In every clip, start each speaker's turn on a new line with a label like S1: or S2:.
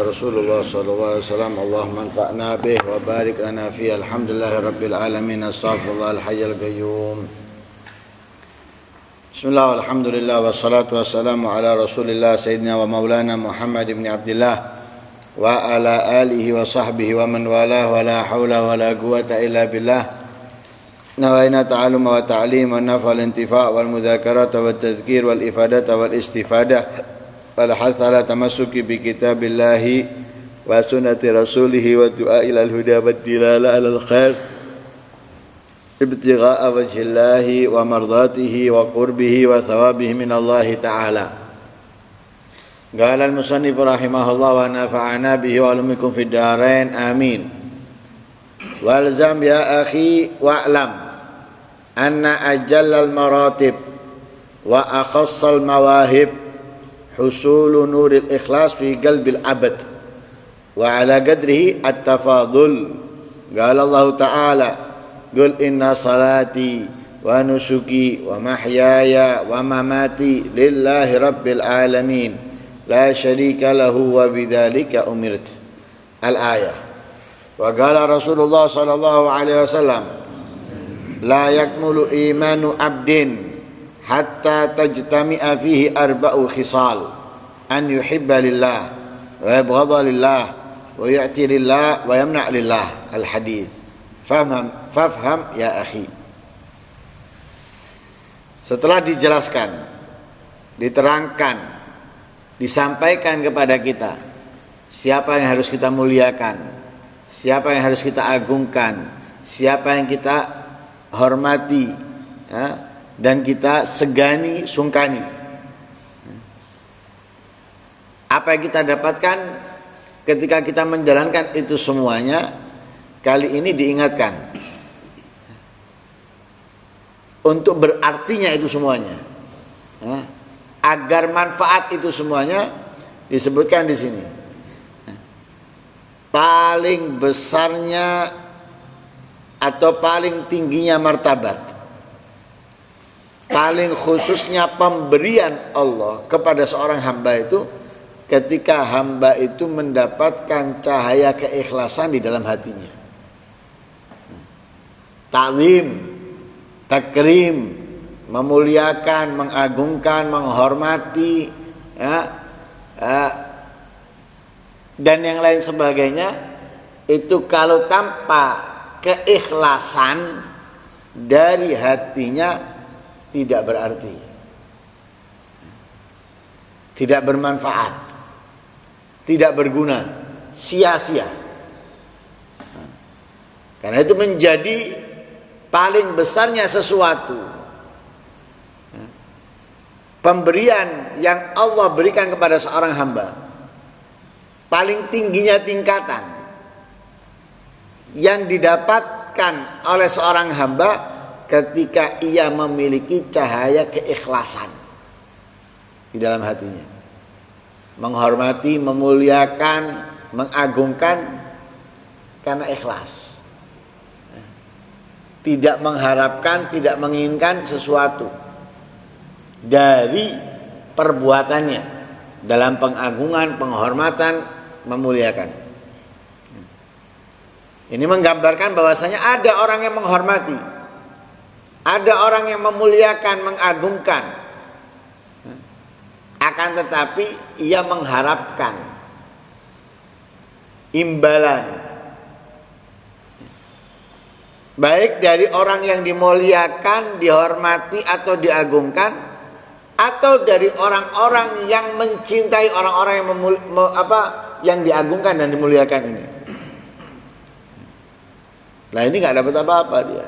S1: Rasulullah sallallahu alaihi wasallam. Allahumma anfa'na bih wa barik lana fi. Alhamdulillahirabbil alamin. Astaghfirullah al-hayyul qayyum. Bismillah walhamdulillah wassalatu wassalamu ala Rasulillah sayyidina wa maulana Muhammad ibn Abdullah wa ala alihi wa sahbihi wa man walah wa la haula wa la quwwata illa billah. Nawaina ta'allum wa ta'lim wa naf'al intifa' wal mudzakarata wat tadhkir wal ifadata wal istifadah. Al-hath ala tamassuki bi kitabillahi wa sunnati rasulih wa du'a ila al-huda wa dilala ala al-khair ibtigha'a wajhillahi wa mardatihi wa qurbihi wa thawabihi min Allah ta'ala. Qala al-musannif rahimahullah wa nafa'ana bihi wa alumikum fid darain amin. Walzam ya akhi wa'lam anna ajallal maratib wa akhassal mawahib حصول نور الإخلاص في قلب العبد وعلى قدره التفاضل. قال الله تعالى قل إن صلاتي ونسكي ومحياي ومماتي لله رب العالمين لا شريك له وبذلك أمرت. الآية. وقال رسول الله صلى الله عليه وسلم لا يكمل إيمان عبد hatta tajtami'a fihi arba'u khisal an yuhibba lillah wa yabghadha lillah wa ya'ti lillah wa yamna' lillah. Al-hadits. Fafham ya akhi. Setelah dijelaskan, diterangkan, disampaikan kepada kita siapa yang harus kita muliakan, siapa yang harus kita agungkan, siapa yang kita hormati, dan kita segani, sungkani. Apa yang kita dapatkan ketika kita menjalankan itu semuanya, kali ini diingatkan untuk berartinya itu semuanya, agar manfaat itu semuanya disebutkan di sini. Paling besarnya atau paling tingginya martabat, paling khususnya pemberian Allah kepada seorang hamba itu ketika hamba itu mendapatkan cahaya keikhlasan di dalam hatinya. Ta'zim, takrim, memuliakan, mengagungkan, menghormati, dan yang lain sebagainya, itu kalau tanpa keikhlasan dari hatinya tidak berarti, tidak bermanfaat, tidak berguna, sia-sia. Karena itu menjadi paling besarnya sesuatu, pemberian yang Allah berikan kepada seorang hamba, paling tingginya tingkatan yang didapatkan oleh seorang hamba ketika ia memiliki cahaya keikhlasan di dalam hatinya, menghormati, memuliakan, mengagungkan karena ikhlas, tidak mengharapkan, tidak menginginkan sesuatu dari perbuatannya dalam pengagungan, penghormatan, memuliakan. Ini menggambarkan bahwasanya ada orang yang menghormati, ada orang yang memuliakan, mengagungkan, akan tetapi ia mengharapkan imbalan, baik dari orang yang dimuliakan, dihormati atau diagungkan, atau dari orang-orang yang mencintai orang-orang yang yang diagungkan dan dimuliakan ini. Nah, ini nggak dapat apa-apa dia.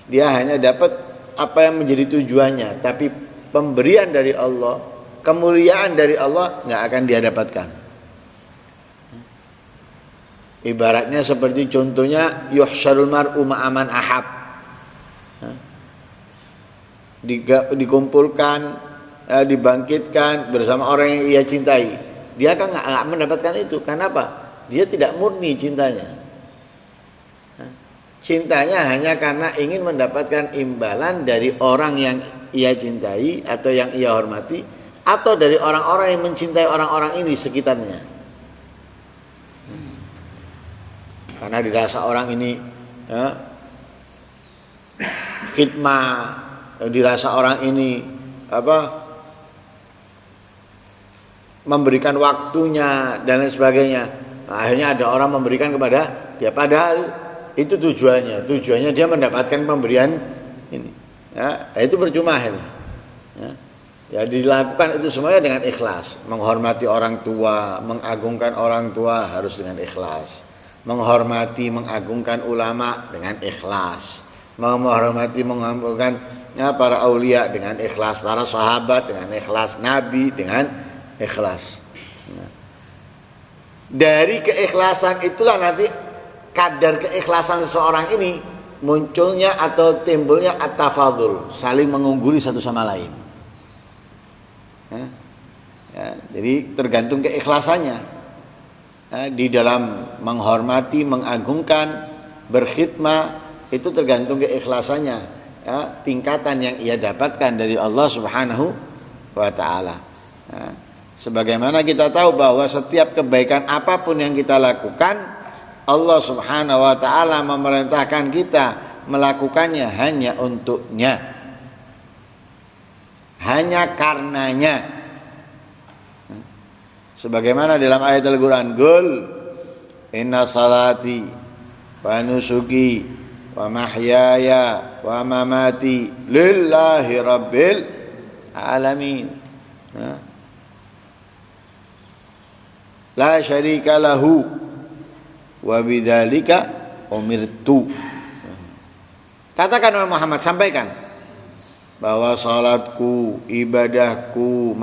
S1: Dia hanya dapat apa yang menjadi tujuannya, tapi pemberian dari Allah, kemuliaan dari Allah nggak akan dia dapatkan. Ibaratnya seperti contohnya yuhsyarul mar'u ma'aman ahab, dikumpulkan, dibangkitkan bersama orang yang ia cintai. Dia kan nggak mendapatkan itu. Kenapa? Dia tidak murni cintanya. Cintanya hanya karena ingin mendapatkan imbalan dari orang yang ia cintai atau yang ia hormati, atau dari orang-orang yang mencintai orang-orang ini sekitarnya. karena dirasa orang ini khidmah, dirasa orang ini memberikan waktunya dan lain sebagainya. Nah, akhirnya ada orang memberikan kepada dia, padahal itu tujuannya dia mendapatkan pemberian ini. Ya, itu percuma ini. Ya, dilakukan itu semuanya dengan ikhlas. Menghormati orang tua, mengagungkan orang tua harus dengan ikhlas. Menghormati, mengagungkan ulama dengan ikhlas. Menghormati, mengagungkan para aulia dengan ikhlas, para sahabat dengan ikhlas, nabi dengan ikhlas. Nah, dari keikhlasan itulah nanti kadar keikhlasan seseorang ini munculnya atau timbulnya at-tafadhul, saling mengungguli satu sama lain. Ya, jadi tergantung keikhlasannya di dalam menghormati, mengagungkan, berkhidmah, itu tergantung keikhlasannya, ya, tingkatan yang ia dapatkan dari Allah Subhanahu wa Ta'ala. Sebagaimana kita tahu bahwa setiap kebaikan apapun yang kita lakukan, Allah Subhanahu wa Ta'ala memerintahkan kita melakukannya hanya untuknya, hanya karenanya. Sebagaimana dalam ayat Al-Quran, Qul inna salati wa nusuki wa mahyaya wa mamati lillahi rabbil alamin, la syarika lahu wa bidzalika umirtu. Katakan oleh Muhammad, sampaikan bahwa salatku, ibadahku,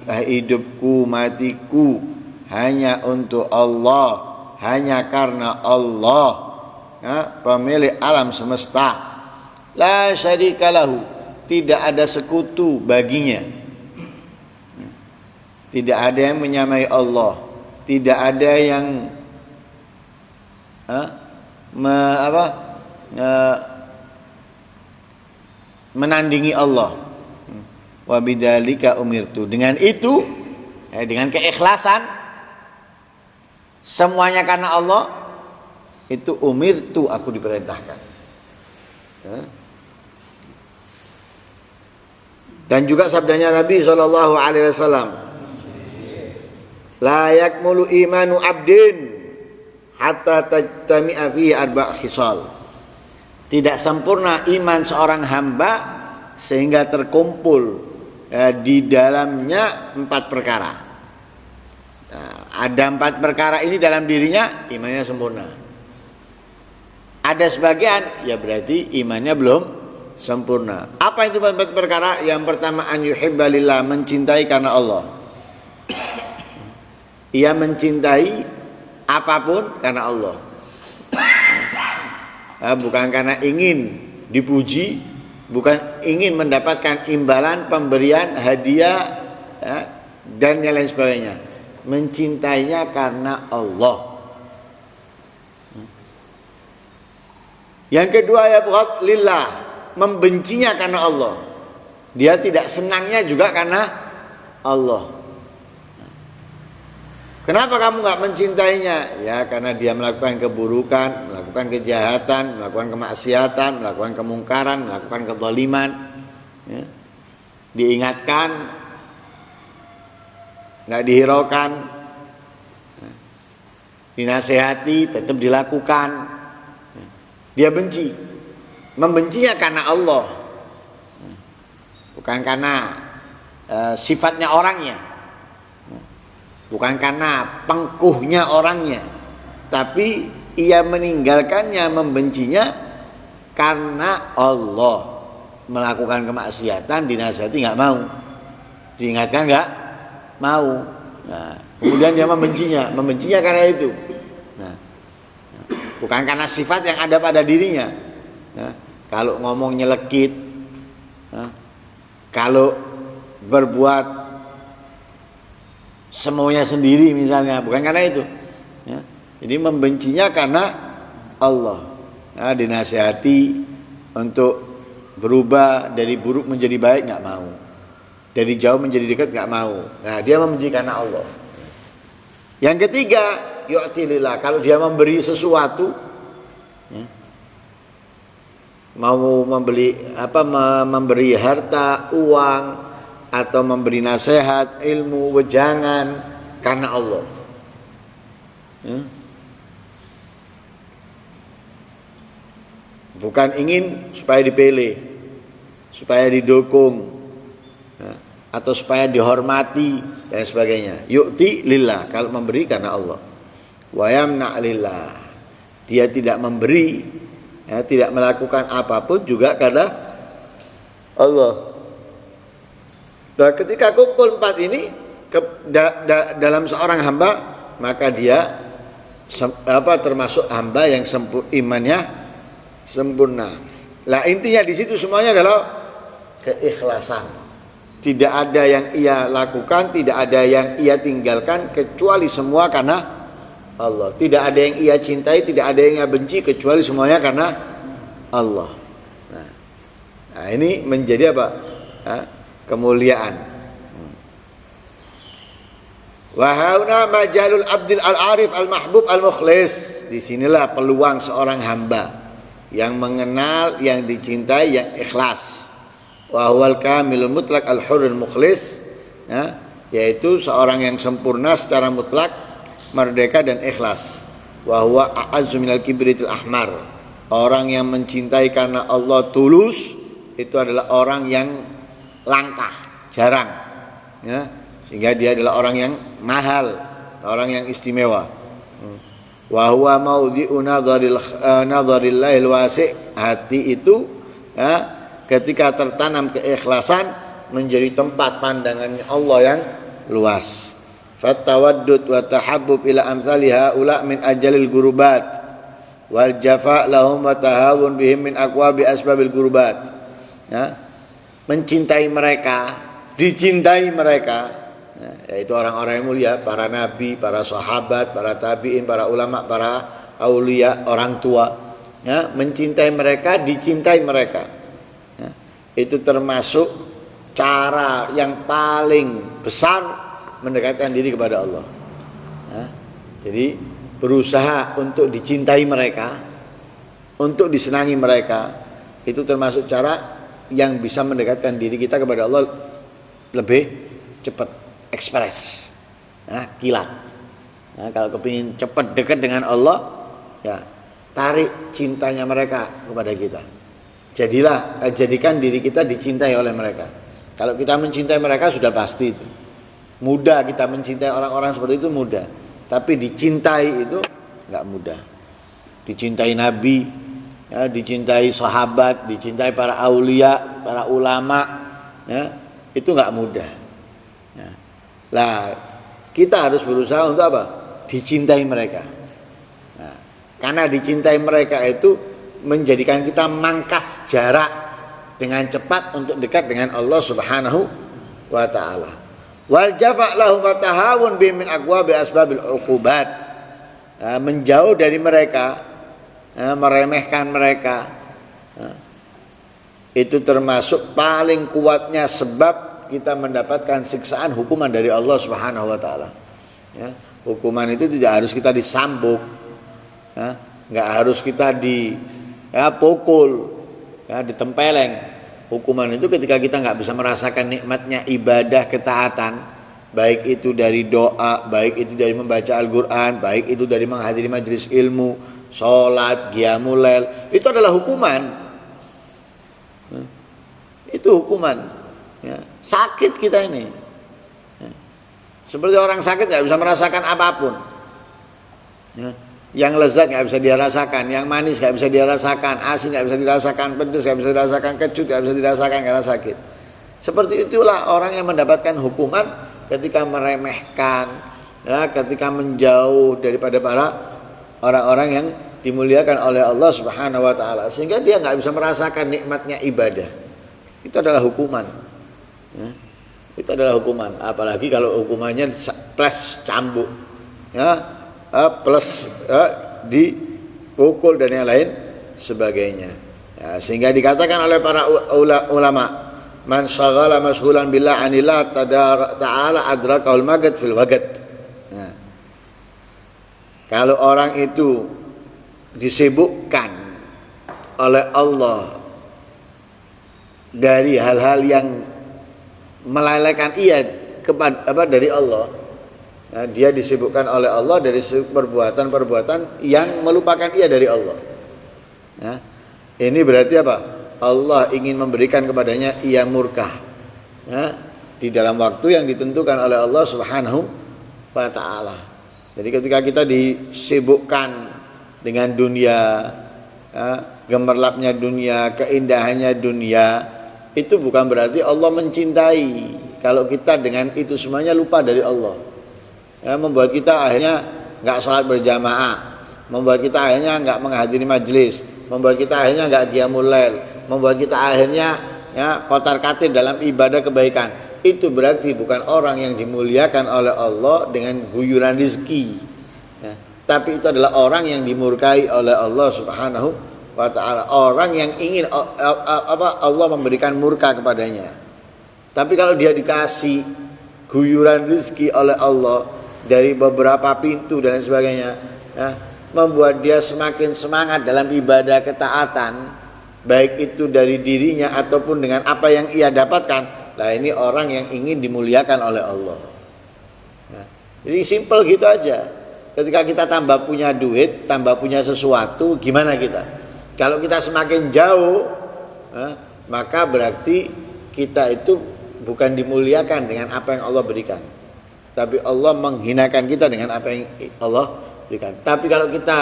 S1: hidupku, matiku hanya untuk Allah, hanya karena Allah, ya, pemilik alam semesta. La syarika lahu, tidak ada sekutu baginya. Tidak ada yang menyamai Allah, tidak ada yang menandingi Allah. Wa bidzalika umirtu, dengan itu, dengan keikhlasan semuanya karena Allah, itu umirtu, aku diperintahkan. Dan juga sabdanya Nabi SAW, la yakmulu imanu abdin hatta tajtami'a fihi arba' khisal. Tidak sempurna iman seorang hamba sehingga terkumpul di dalamnya 4 perkara. Nah, ada 4 perkara ini dalam dirinya, imannya sempurna. Ada sebagian, ya berarti imannya belum sempurna. Apa itu 4 perkara? Yang pertama, an yuhibba lillah, mencintai karena Allah. Ia mencintai apapun karena Allah, bukan karena ingin dipuji, bukan ingin mendapatkan imbalan, pemberian, hadiah, dan yang lain sebagainya. Mencintainya karena Allah. Yang kedua, ya buat lillah, membencinya karena Allah. Dia tidak senangnya juga karena Allah. Kenapa kamu gak mencintainya? Ya karena dia melakukan keburukan, melakukan kejahatan, melakukan kemaksiatan, melakukan kemungkaran, melakukan kezaliman, ya. Diingatkan, gak dihiraukan, dinasehati, tetap dilakukan. Dia benci. Membencinya karena Allah, bukan karena sifatnya orangnya, bukan karena pengkuhnya orangnya, tapi ia meninggalkannya, membencinya karena Allah. Melakukan kemaksiatan, dinasihati nggak mau, diingatkan nggak mau. Nah, kemudian dia membencinya karena itu. Nah, bukan karena sifat yang ada pada dirinya. Nah, kalau ngomong nyelekit, kalau berbuat semaunya sendiri misalnya, bukan karena itu, ya. Jadi membencinya karena Allah, ya, dinasihati untuk berubah dari buruk menjadi baik nggak mau, dari jauh menjadi dekat nggak mau. Nah, dia membenci karena Allah. Yang ketiga, yu'ti lillah. Kalau dia memberi sesuatu, ya, mau memberi harta, uang, atau memberi nasihat, ilmu, wejangan karena Allah. Ya. Bukan ingin supaya dipilih, supaya didukung, ya, atau supaya dihormati dan sebagainya. Yu'ti lillah, kalau memberi karena Allah. Wa yamna lillah, dia tidak memberi, ya, tidak melakukan apapun juga karena Allah. Nah, ketika kumpul 4 ini dalam seorang hamba, maka dia termasuk hamba yang imannya sempurna. Lah intinya di situ semuanya adalah keikhlasan. Tidak ada yang ia lakukan, tidak ada yang ia tinggalkan kecuali semua karena Allah. Tidak ada yang ia cintai, tidak ada yang ia benci kecuali semuanya karena Allah. Nah ini menjadi apa? Kemuliaan. Wa hauna majalul abdil al-arif al-mahbub al-mukhlis. Disinilah peluang seorang hamba yang mengenal, yang dicintai, yang ikhlas. Wa huwal kamilul mutlaq al-hurrul mukhlis, ya, yaitu seorang yang sempurna secara mutlak, merdeka dan ikhlas. Wa huwa a'azzu minal kibritil ahmar. Orang yang mencintai karena Allah tulus itu adalah orang yang langka, jarang, ya, sehingga dia adalah orang yang mahal, orang yang istimewa. Wa huwa maudhi'u nadharillahil wasi'. Hati itu, ya, ketika tertanam keikhlasan menjadi tempat pandangannya Allah yang luas. Fatawaddud wa tahabbub ila amsali haula min ajalil gurubat wal jafa lahum wa tahawun bihim min aqwabi asbabil gurubat. Ya, mencintai mereka, dicintai mereka, yaitu orang-orang yang mulia, para nabi, para sahabat, para tabi'in, para ulama, para aulia, orang tua, ya, mencintai mereka, dicintai mereka, ya, itu termasuk cara yang paling besar mendekatkan diri kepada Allah, ya. Jadi berusaha untuk dicintai mereka, untuk disenangi mereka, itu termasuk cara yang bisa mendekatkan diri kita kepada Allah lebih cepat, ekspres, nah, kilat. Nah, kalau kepingin cepat dekat dengan Allah, ya, tarik cintanya mereka kepada kita. Jadikan diri kita dicintai oleh mereka. Kalau kita mencintai mereka sudah pasti itu. Mudah kita mencintai orang-orang seperti itu, mudah. Tapi dicintai itu nggak mudah. Dicintai Nabi, ya, dicintai sahabat, dicintai para aulia, para ulama, ya, itu nggak mudah. Ya. Lah kita harus berusaha untuk apa? Dicintai mereka. Nah, karena dicintai mereka itu menjadikan kita mangkas jarak dengan cepat untuk dekat dengan Allah Subhanahu wa taala. Wal jafa lahum wa tahawun bi min aqwabi asbabil uqubat. Nah, menjauh dari mereka, meremehkan mereka, itu termasuk paling kuatnya sebab kita mendapatkan siksaan, hukuman dari Allah Subhanahu wa taala. Ya, hukuman itu tidak harus kita disambuk, ya, enggak harus kita pukul, ya, ditempeleng. Hukuman itu ketika kita enggak bisa merasakan nikmatnya ibadah ketaatan, baik itu dari doa, baik itu dari membaca Al-Qur'an, baik itu dari menghadiri majelis ilmu, salat, qiyamul lail, itu adalah hukuman. Itu hukuman. Ya, sakit kita ini, ya, seperti orang sakit nggak bisa merasakan apapun, ya, yang lezat nggak bisa dirasakan, yang manis nggak bisa dirasakan, asin nggak bisa dirasakan, pedas nggak bisa dirasakan, kecut nggak bisa dirasakan karena sakit. Seperti itulah orang yang mendapatkan hukuman ketika meremehkan, ya, ketika menjauh daripada para orang-orang yang dimuliakan oleh Allah Subhanahu wa taala, sehingga dia nggak bisa merasakan nikmatnya ibadah. Itu adalah hukuman. Ya, itu adalah hukuman, apalagi kalau hukumannya plus cambuk, ya, plus dipukul dan yang lain sebagainya, ya, sehingga dikatakan oleh para ulama, man syaghala mashghulan billah anillah ta'ala adrakahul magad fil wagad. Nah, Kalau orang itu disibukkan oleh Allah dari hal-hal yang melalaikan ia kepada dari Allah, nah, dia disibukkan oleh Allah dari perbuatan-perbuatan yang melupakan ia dari Allah. Nah, ini berarti apa? Allah ingin memberikan kepadanya ia murka, nah, di dalam waktu yang ditentukan oleh Allah Subhanahu wa Ta'ala. Jadi ketika kita disibukkan dengan dunia, gemerlapnya dunia, keindahannya dunia, itu bukan berarti Allah mencintai. Kalau kita dengan itu semuanya lupa dari Allah, membuat kita akhirnya nggak sholat berjamaah, membuat kita akhirnya nggak menghadiri majelis, membuat kita akhirnya nggak qiyamul lail, membuat kita akhirnya kotar-katir dalam ibadah kebaikan. Itu berarti bukan orang yang dimuliakan oleh Allah dengan guyuran rizki, tapi itu adalah orang yang dimurkai oleh Allah Subhanahu wa Ta'ala, orang yang ingin Allah memberikan murka kepadanya. Tapi kalau dia dikasih guyuran rizki oleh Allah dari beberapa pintu dan sebagainya, membuat dia semakin semangat dalam ibadah ketaatan, baik itu dari dirinya ataupun dengan apa yang ia dapatkan. Nah, ini orang yang ingin dimuliakan oleh Allah. Jadi simpel gitu aja. Ketika kita tambah punya duit, tambah punya sesuatu, gimana kita? Kalau kita semakin jauh, maka berarti kita itu bukan dimuliakan dengan apa yang Allah berikan, tapi Allah menghinakan kita dengan apa yang Allah berikan. Tapi kalau kita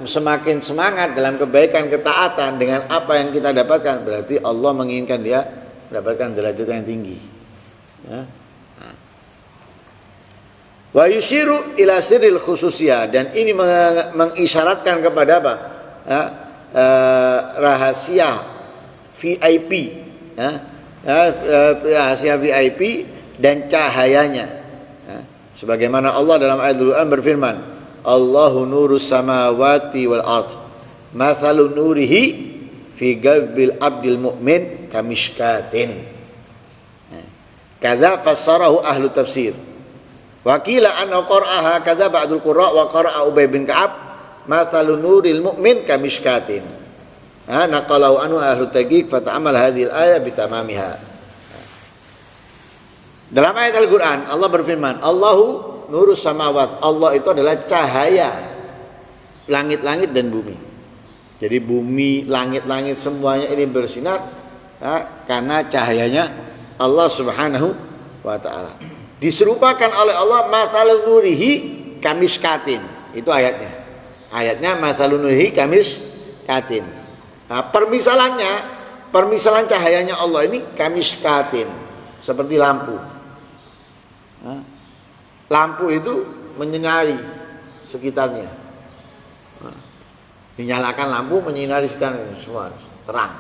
S1: semakin semangat dalam kebaikan ketaatan dengan apa yang kita dapatkan, berarti Allah menginginkan dia mendapatkan derajat yang tinggi. Wa yushiru ila sirril khususiyah, dan ini mengisyaratkan kepada apa? Rahasia VIP, rahasia VIP dan cahayanya. Sebagaimana Allah dalam ayat Al-Quran berfirman, Allahu nurus samawati wal ard, mathalu nurihi fi qalbil abdil mu'min kamishkatin. Kadza fassarahu ahlu tafsir. Wa qila anna qara'aha kadza ba'dul qurra wa qara'a Ubay bin Ka'ab mathalu nuril mu'min kamishkatin. Naqalahu anhu ahlu taqiq fata'amal hadhil ayah bitamamiha. Dalam ayat Al-Quran Allah berfirman, Allahu nurus samawat, Allah itu adalah cahaya langit-langit dan bumi. Jadi bumi, langit-langit semuanya ini bersinar karena cahayanya Allah Subhanahu wa Ta'ala. Diserupakan oleh Allah mathalun nurihi kamishkatin. Itu ayatnya. Ayatnya mathalun nurihi kamishkatin. Nah, permisalan cahayanya Allah ini kamishkatin, seperti lampu. Lampu itu menyinari sekitarnya. Dinyalakan lampu menyinari sekitarnya, semua terang.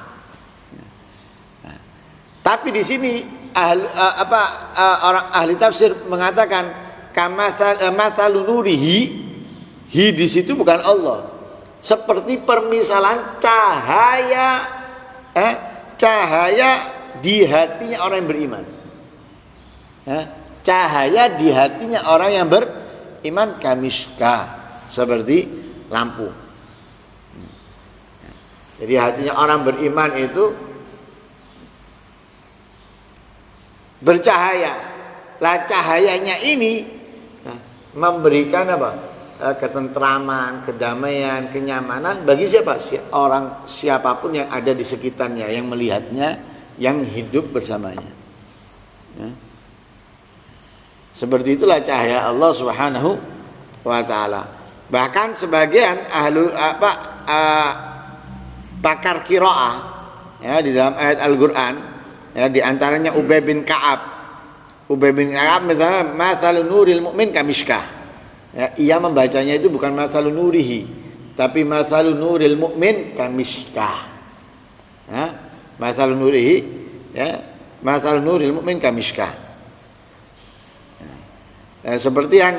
S1: Tapi di sini orang ahli tafsir mengatakan kamathalun nurihi, hi di situ bukan Allah. Seperti permisalan cahaya di hatinya orang yang beriman. Cahaya di hatinya orang yang beriman kamishka, seperti lampu. Jadi hatinya orang beriman itu bercahaya. Lah cahayanya ini memberikan apa? Ketentraman, kedamaian, kenyamanan bagi siapa? Siapapun yang ada di sekitarnya, yang melihatnya, yang hidup bersamanya. Seperti itulah cahaya Allah Subhanahu wa Ta'ala. Bahkan sebagian pakar qiraah di dalam ayat Al-Qur'an, di antaranya Ubay bin Ka'ab. Ubay bin Ka'ab misalnya mathalun nuril mu'min kamishkah. Ia membacanya itu bukan mathalun nurihi, tapi mathalun nuril mu'min kamishkah. Mathalun nurihi, mathalun nuril mu'min kamishkah. Seperti yang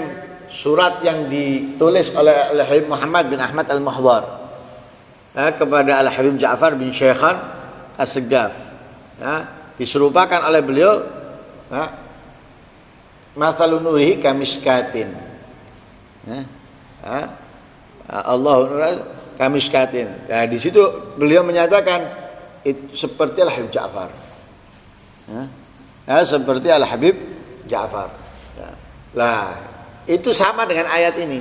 S1: surat yang ditulis oleh Al-Habib Muhammad bin Ahmad Al-Muhdhar kepada Al-Habib Ja'far bin Syekhan As-Segaf, diserupakan oleh beliau mathalun nurihi kamishkatin. Allahu kamiskatin. Nah, di situ beliau menyatakan seperti Al-Habib Ja'far. Seperti Al-Habib Ja'far. Lah, itu sama dengan ayat ini.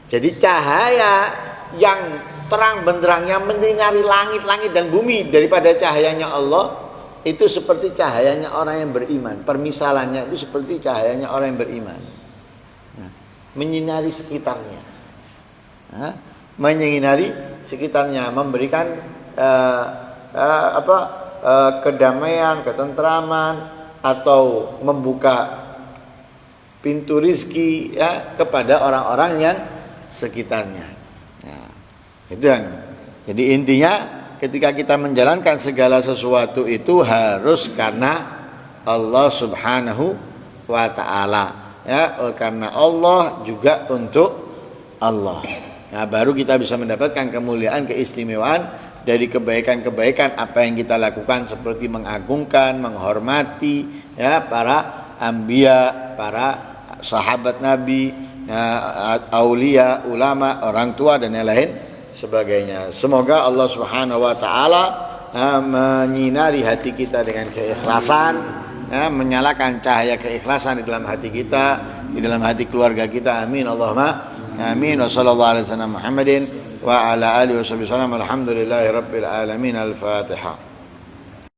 S1: Jadi cahaya yang terang benderang yang menyinari langit-langit dan bumi daripada cahayanya Allah itu seperti cahayanya orang yang beriman. Permisalannya itu seperti cahayanya orang yang beriman. Menyinari sekitarnya. Menyinari sekitarnya, memberikan kedamaian, ketentraman, atau membuka pintu rizki kepada orang-orang yang sekitarnya. Nah, itu yang. Jadi intinya ketika kita menjalankan segala sesuatu itu harus karena Allah Subhanahu wa taala. Karena Allah juga untuk Allah. Nah, baru kita bisa mendapatkan kemuliaan, keistimewaan dari kebaikan-kebaikan apa yang kita lakukan, seperti mengagungkan, menghormati para anbiya, para sahabat Nabi, aulia, ulama, orang tua dan yang lain sebagainya. Semoga Allah Subhanahu wa taala menyinari hati kita dengan keikhlasan, menyalakan cahaya keikhlasan di dalam hati kita, di dalam hati keluarga kita. Amin Allahumma amin. Wa sallallahu alaihi wasallam Muhammadin wa ala alihi wasallam. Alhamdulillahi rabbil alamin. Al-Fatihah.